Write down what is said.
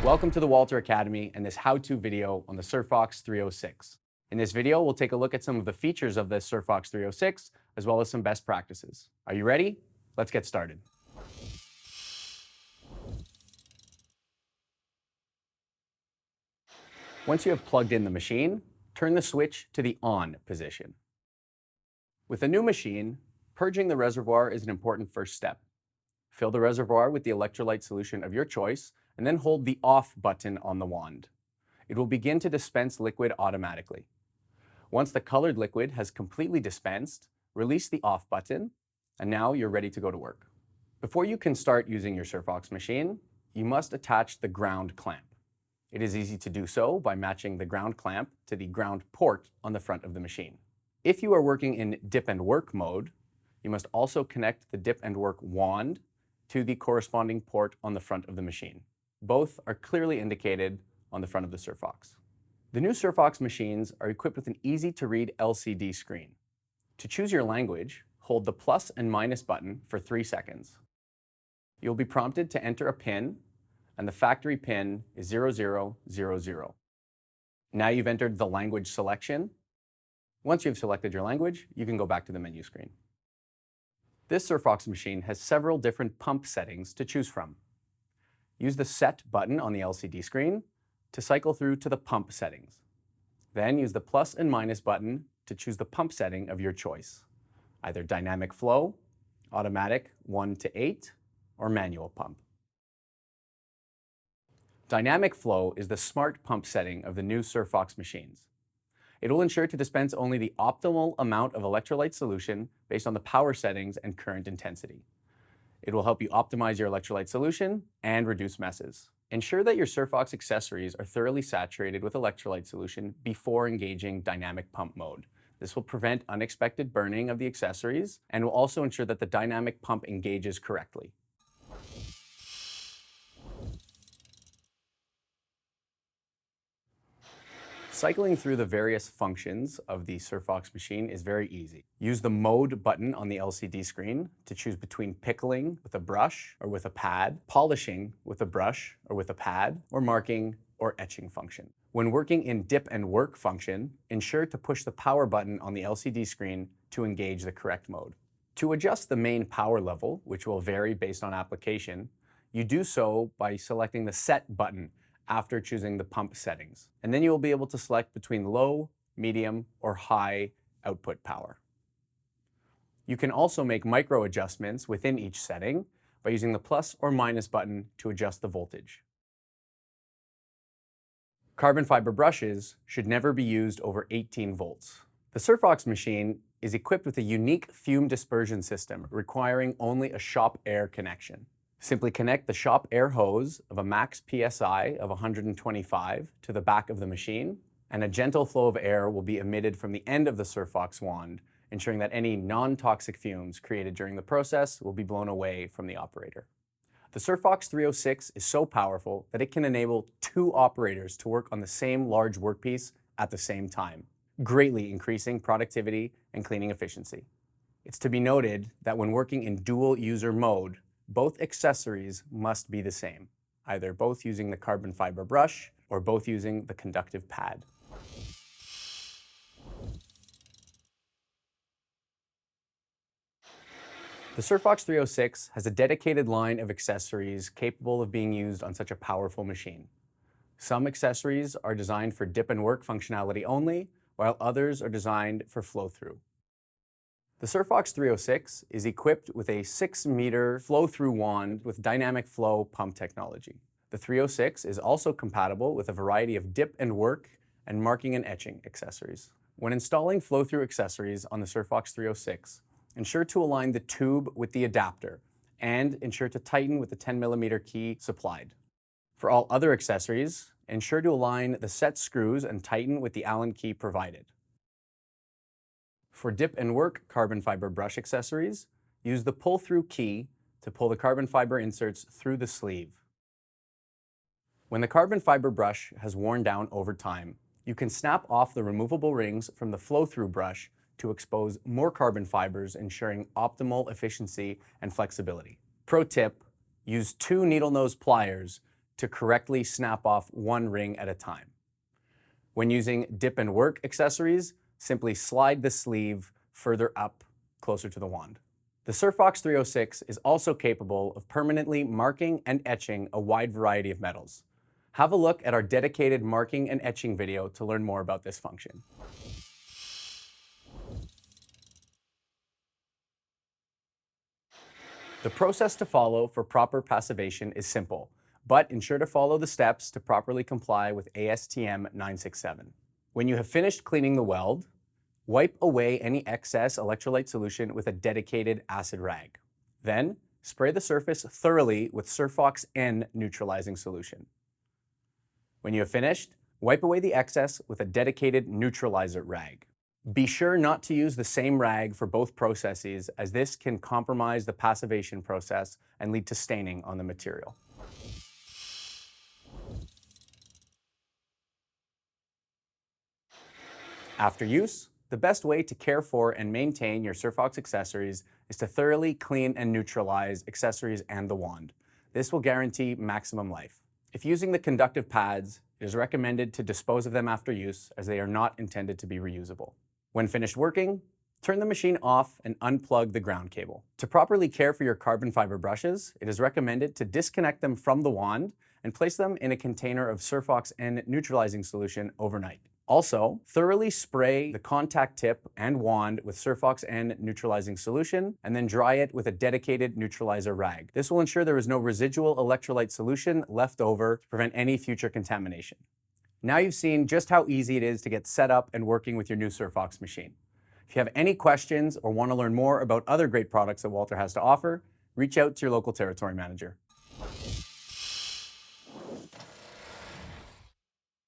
Welcome to the Walter Academy and this how-to video on the Surfox 306. In this video, we'll take a look at some of the features of the Surfox 306, as well as some best practices. Are you ready? Let's get started. Once you have plugged in the machine, turn the switch to the on position. With a new machine, purging the reservoir is an important first step. Fill the reservoir with the electrolyte solution of your choice, and then hold the off button on the wand. It will begin to dispense liquid automatically. Once the colored liquid has completely dispensed, release the off button, and now you're ready to go to work. Before you can start using your Surfox machine, you must attach the ground clamp. It is easy to do so by matching the ground clamp to the ground port on the front of the machine. If you are working in dip and work mode, you must also connect the dip and work wand to the corresponding port on the front of the machine. Both are clearly indicated on the front of the Surfox. The new Surfox machines are equipped with an easy-to-read LCD screen. To choose your language, hold the plus and minus button for 3 seconds. You'll be prompted to enter a PIN, and the factory PIN is 0000. Now you've entered the language selection. Once you've selected your language, you can go back to the menu screen. This Surfox machine has several different pump settings to choose from. Use the Set button on the LCD screen to cycle through to the pump settings. Then use the plus and minus button to choose the pump setting of your choice, either dynamic flow, automatic 1 to 8, or manual pump. Dynamic flow is the smart pump setting of the new Surfox machines. It will ensure to dispense only the optimal amount of electrolyte solution based on the power settings and current intensity. It will help you optimize your electrolyte solution and reduce messes. Ensure that your Surfox accessories are thoroughly saturated with electrolyte solution before engaging dynamic pump mode. This will prevent unexpected burning of the accessories and will also ensure that the dynamic pump engages correctly. Cycling through the various functions of the Surfox machine is very easy. Use the Mode button on the LCD screen to choose between pickling with a brush or with a pad, polishing with a brush or with a pad, or marking or etching function. When working in dip and work function, ensure to push the power button on the LCD screen to engage the correct mode. To adjust the main power level, which will vary based on application, you do so by selecting the Set button after choosing the pump settings. And then you will be able to select between low, medium, or high output power. You can also make micro adjustments within each setting by using the plus or minus button to adjust the voltage. Carbon fiber brushes should never be used over 18 volts. The Surfox machine is equipped with a unique fume dispersion system requiring only a shop air connection. Simply connect the shop air hose of a max PSI of 125 to the back of the machine, and a gentle flow of air will be emitted from the end of the Surfox wand, ensuring that any non-toxic fumes created during the process will be blown away from the operator. The Surfox 306 is so powerful that it can enable 2 operators to work on the same large workpiece at the same time, greatly increasing productivity and cleaning efficiency. It's to be noted that when working in dual user mode, both accessories must be the same, either both using the carbon fiber brush or both using the conductive pad. The Surfox 306 has a dedicated line of accessories capable of being used on such a powerful machine. Some accessories are designed for dip and work functionality only, while others are designed for flow-through. The Surfox 306 is equipped with a 6-meter flow-through wand with dynamic flow pump technology. The 306 is also compatible with a variety of dip and work and marking and etching accessories. When installing flow-through accessories on the Surfox 306, ensure to align the tube with the adapter and ensure to tighten with the 10mm key supplied. For all other accessories, ensure to align the set screws and tighten with the Allen key provided. For dip and work carbon fiber brush accessories, use the pull-through key to pull the carbon fiber inserts through the sleeve. When the carbon fiber brush has worn down over time, You can snap off the removable rings from the flow-through brush to expose more carbon fibers, ensuring optimal efficiency and flexibility. Pro tip, use 2 needle nose pliers to correctly snap off 1 ring at a time. When using dip and work accessories, simply slide the sleeve further up, closer to the wand. The Surfox 306 is also capable of permanently marking and etching a wide variety of metals. Have a look at our dedicated marking and etching video to learn more about this function. The process to follow for proper passivation is simple, but ensure to follow the steps to properly comply with ASTM 967. When you have finished cleaning the weld, wipe away any excess electrolyte solution with a dedicated acid rag. Then, spray the surface thoroughly with Surfox N neutralizing solution. When you have finished, wipe away the excess with a dedicated neutralizer rag. Be sure not to use the same rag for both processes, as this can compromise the passivation process and lead to staining on the material. After use, the best way to care for and maintain your Surfox accessories is to thoroughly clean and neutralize accessories and the wand. This will guarantee maximum life. If using the conductive pads, it is recommended to dispose of them after use, as they are not intended to be reusable. When finished working, turn the machine off and unplug the ground cable. To properly care for your carbon fiber brushes, it is recommended to disconnect them from the wand and place them in a container of Surfox N neutralizing solution overnight. Also, thoroughly spray the contact tip and wand with Surfox N neutralizing solution and then dry it with a dedicated neutralizer rag. This will ensure there is no residual electrolyte solution left over to prevent any future contamination. Now you've seen just how easy it is to get set up and working with your new Surfox machine. If you have any questions or want to learn more about other great products that Walter has to offer, reach out to your local territory manager.